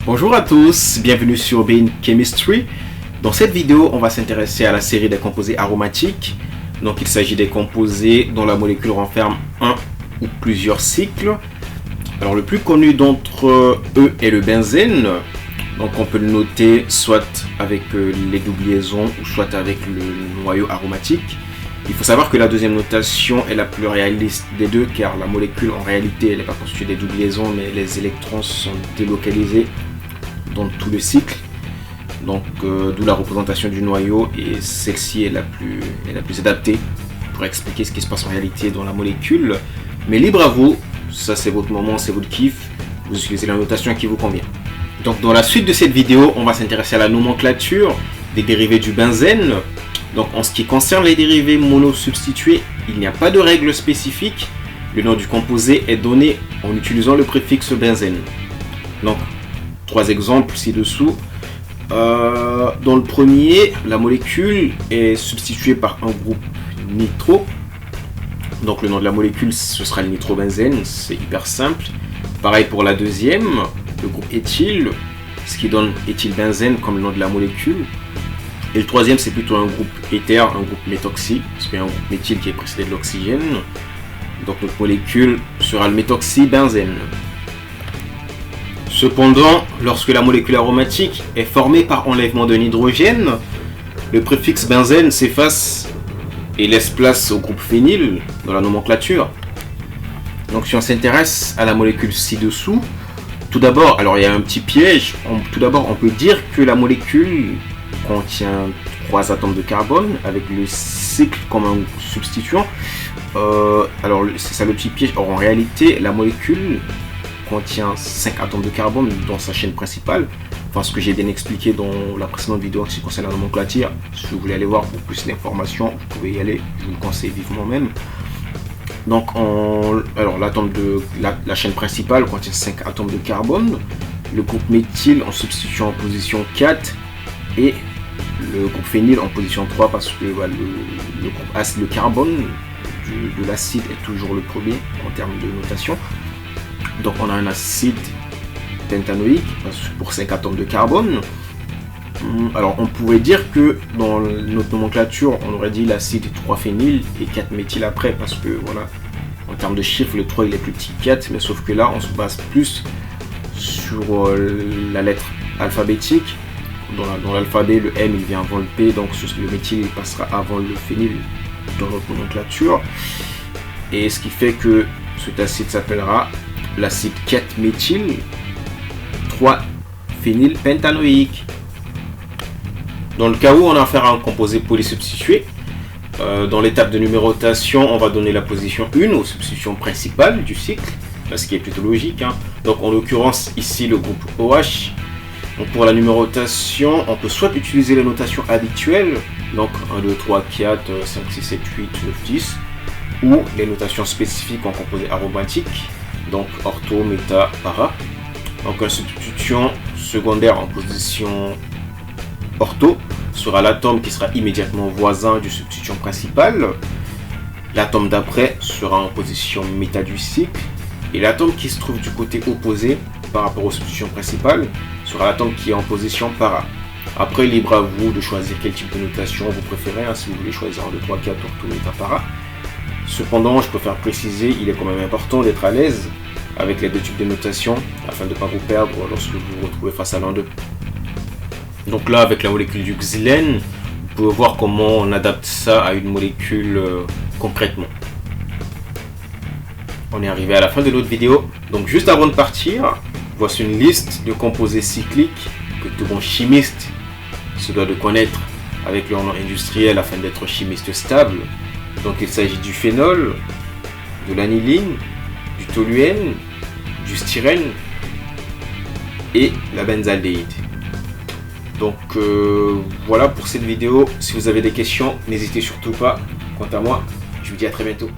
Bonjour à tous, bienvenue sur Bein Chemistry. Dans cette vidéo, on va s'intéresser à la série des composés aromatiques. Donc il s'agit des composés dont la molécule renferme un ou plusieurs cycles. Alors le plus connu d'entre eux est le benzène. Donc on peut le noter soit avec les doubles liaisons ou soit avec le noyau aromatique. Il faut savoir que la deuxième notation est la plus réaliste des deux, car la molécule en réalité elle n'est pas constituée des doubles liaisons, mais les électrons sont délocalisés dans tout le cycle. Donc d'où la représentation du noyau, et celle-ci est la plus adaptée pour expliquer ce qui se passe en réalité dans la molécule. Mais libre à vous, ça c'est votre moment, c'est votre kiff, vous utilisez la notation qui vous convient. Donc dans la suite de cette vidéo, on va s'intéresser à la nomenclature des dérivés du benzène. Donc en ce qui concerne les dérivés monosubstitués, il n'y a pas de règle spécifique. Le nom du composé est donné en utilisant le préfixe benzène. Donc 3 exemples ci-dessous. Dans le premier, la molécule est substituée par un groupe nitro. Donc le nom de la molécule, ce sera le nitrobenzène, c'est hyper simple. Pareil pour la deuxième, le groupe éthyle, ce qui donne éthylbenzène comme le nom de la molécule. Et le troisième, c'est plutôt un groupe éther, un groupe méthoxy, parce qu'il y a un groupe méthyle qui est précédé de l'oxygène. Donc notre molécule sera le méthoxybenzène. Cependant, lorsque la molécule aromatique est formée par enlèvement d'un hydrogène, le préfixe benzène s'efface et laisse place au groupe phényl dans la nomenclature. Donc si on s'intéresse à la molécule ci-dessous, tout d'abord, alors il y a un petit piège, tout d'abord on peut dire que la molécule contient 3 atomes de carbone avec le cycle comme un substituant. Alors c'est ça le petit piège. Or en réalité la molécule contient 5 atomes de carbone dans sa chaîne principale. Enfin ce que j'ai bien expliqué dans la précédente vidéo en ce qui concerne la nomenclature. Si vous voulez aller voir pour plus d'informations, vous pouvez y aller, je vous le conseille vivement même. Donc alors l'atome de la chaîne principale contient 5 atomes de carbone. Le groupe méthyle en substituant en position 4 et le groupe phényl en position 3 parce que le groupe acide, le carbone de l'acide est toujours le premier en termes de notation. Donc on a un acide pentanoïque pour 5 atomes de carbone. Alors on pourrait dire que dans notre nomenclature on aurait dit l'acide 3 phényl et 4 méthyle après, parce que voilà, en termes de chiffres le 3 il est plus petit que 4, mais sauf que là on se base plus sur la lettre alphabétique. Dans l'alphabet, le M il vient avant le P, donc le méthyle il passera avant le phényl dans notre nomenclature. Et ce qui fait que cet acide s'appellera l'acide 4-méthyle 3-phénylpentanoïque. Dans le cas où on a affaire à un composé polysubstitué, dans l'étape de numérotation, on va donner la position 1 aux substitutions principales du cycle, ce qui est plutôt logique. Donc en l'occurrence ici le groupe OH. Donc pour la numérotation, on peut soit utiliser les notations habituelles, donc 1, 2, 3, 4, 5, 6, 7, 8, 9, 10, ou les notations spécifiques en composés aromatiques, donc ortho, méta, para. Donc un substituant secondaire en position ortho sera l'atome qui sera immédiatement voisin du substituant principal. L'atome d'après sera en position méta du cycle, et l'atome qui se trouve du côté opposé par rapport au substituant principal sera l'atome qui est en position para. Après, libre à vous de choisir quel type de notation vous préférez, si vous voulez choisir 1, 2, 3, 4, ortho, méta, para. Cependant, je préfère préciser, il est quand même important d'être à l'aise avec les deux types de notation afin de ne pas vous perdre lorsque vous vous retrouvez face à l'un d'eux. Donc là, avec la molécule du xylène, vous pouvez voir comment on adapte ça à une molécule concrètement. On est arrivé à la fin de notre vidéo, donc juste avant de partir, voici une liste de composés cycliques que tout bon chimiste se doit de connaître avec leur nom industriel afin d'être chimiste stable. Donc il s'agit du phénol, de l'aniline, du toluène, du styrène et la benzaldéhyde. Donc voilà pour cette vidéo. Si vous avez des questions, n'hésitez surtout pas. Quant à moi, je vous dis à très bientôt.